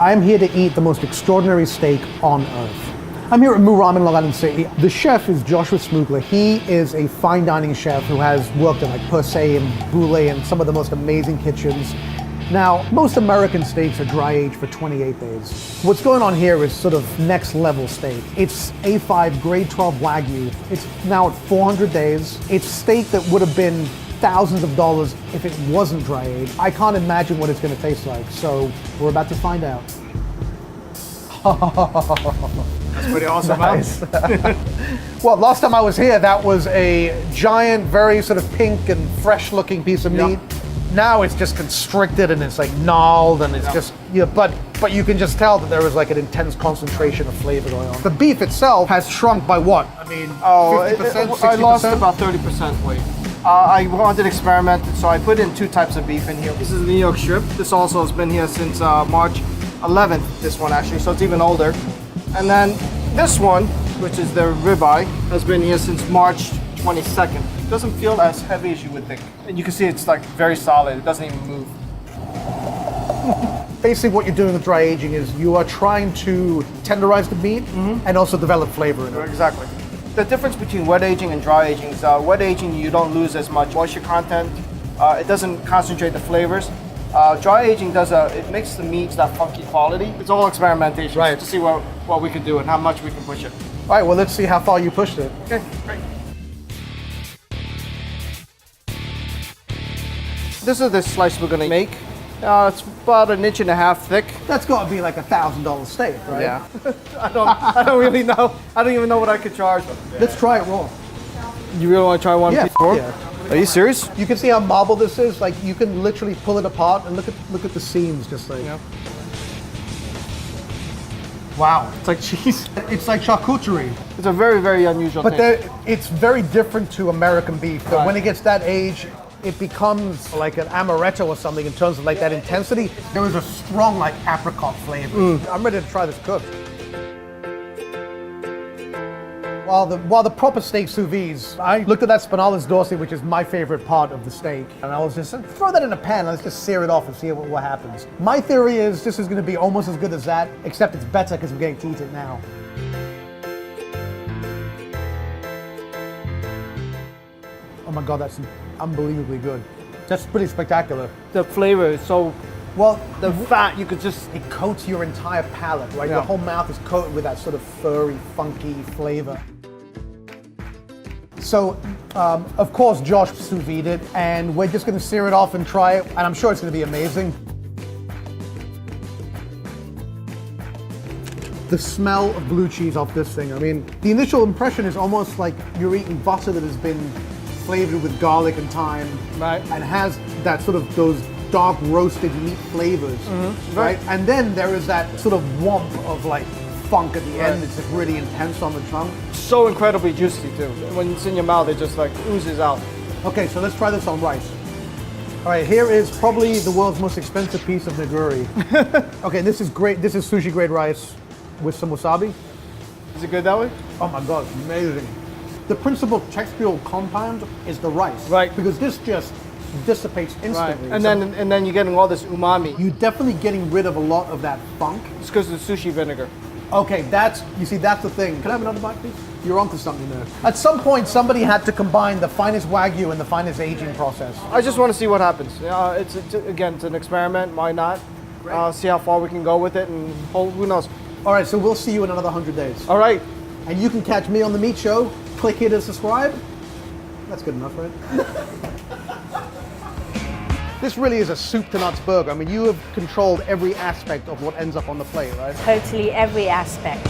I'm here to eat the most extraordinary steak on earth. I'm here at Moo Ramen, Long Island City. The chef is Joshua Smugler. He is a fine dining chef who has worked in like Per Se and Bouley and some of the most amazing kitchens. Now, most American steaks are dry aged for 28 days. What's going on here is sort of next level steak. It's A5 grade 12 Wagyu. It's now at 400 days. It's steak that would have been thousands of dollars if it wasn't dry aged. I can't imagine what it's going to taste like, so we're about to find out. That's pretty awesome. Nice. Well, last time I was here, that was a giant, very sort of pink and fresh looking piece of meat. Now it's just constricted and it's like gnarled and it's just, yeah, but you can just tell that there was like an intense concentration of flavor going on. The beef itself has shrunk by what? I mean, 50%, 60%? I lost about 30% weight. I wanted to experiment, so I put in 2 types of beef in here. This is New York strip. This also has been here since March 11th, this one actually, so it's even older. And then this one, which is the ribeye, has been here since March 22nd. It doesn't feel as heavy as you would think. And you can see it's like very solid, it doesn't even move. Basically what you're doing with dry aging is you are trying to tenderize the meat and also develop flavor in it. Exactly. The difference between wet aging and dry aging is wet aging, you don't lose as much moisture content. It doesn't concentrate the flavors. Dry aging it makes the meats that funky quality. It's all experimentation, right, to see what we can do and how much we can push it. All right, well, let's see how far you pushed it. Okay, great. This is the slice we're gonna make. It's about 1.5 inches thick. That's got to be like $1,000 steak, right? Yeah. I don't really know. I don't even know what I could charge. Let's try it raw. You really want to try one piece raw? Yeah. Are you serious? You can see how marble this is. Like you can literally pull it apart and look at the seams, just like. Yeah. Wow. It's like cheese. It's like charcuterie. It's a very, very unusual But thing. it's very different to American beef. But Right. when it gets that age, it becomes like an amaretto or something in terms of like that intensity. There is a strong like apricot flavor. I'm ready to try this cooked. While the proper steak sous vide, I looked at that spinalis dorsi, which is my favorite part of the steak, and I was just throw that in a pan. Let's just sear it off and see what happens. My theory is this is going to be almost as good as that, except it's better because we're getting to eat it now. Oh my God, that's unbelievably good. That's pretty spectacular. The flavor is so, Well, the fat, you could just, it coats your entire palate, right? Yeah. Your whole mouth is coated with that sort of furry, funky flavor. So, of course, Josh sous vide it, and we're just gonna sear it off and try it, and I'm sure it's gonna be amazing. The smell of blue cheese off this thing, I mean, the initial impression is almost like you're eating butter that has been flavored with garlic and thyme, Right. and has that sort of those dark roasted meat flavors, right? And then there is that sort of womp of like funk at the end. It's just really intense on the tongue. so incredibly juicy too. When it's in your mouth, it just like oozes out. Okay, so let's try this on rice. All right, here is probably the world's most expensive piece of nigiri. Okay, this is great. This is sushi grade rice with some wasabi. Is it good that way? Oh my God, it's amazing. The principal textural compound is the rice. Right. Because this just dissipates instantly. And So then you're getting all this umami. you're definitely getting rid of a lot of that funk. It's because of the sushi vinegar. Okay, that's the thing. Can I have another bite, please? You're onto something there. At some point, somebody had to combine the finest Wagyu and the finest aging process. I just want to see what happens. Again, it's an experiment. Why not? See how far we can go with it, and who knows? All right, so we'll see you in another 100 days. All right. And you can catch me on The Meat Show. Click here to subscribe. That's good enough, right? This really is a soup to nuts burger. I mean, you have controlled every aspect of what ends up on the plate, right? Totally every aspect.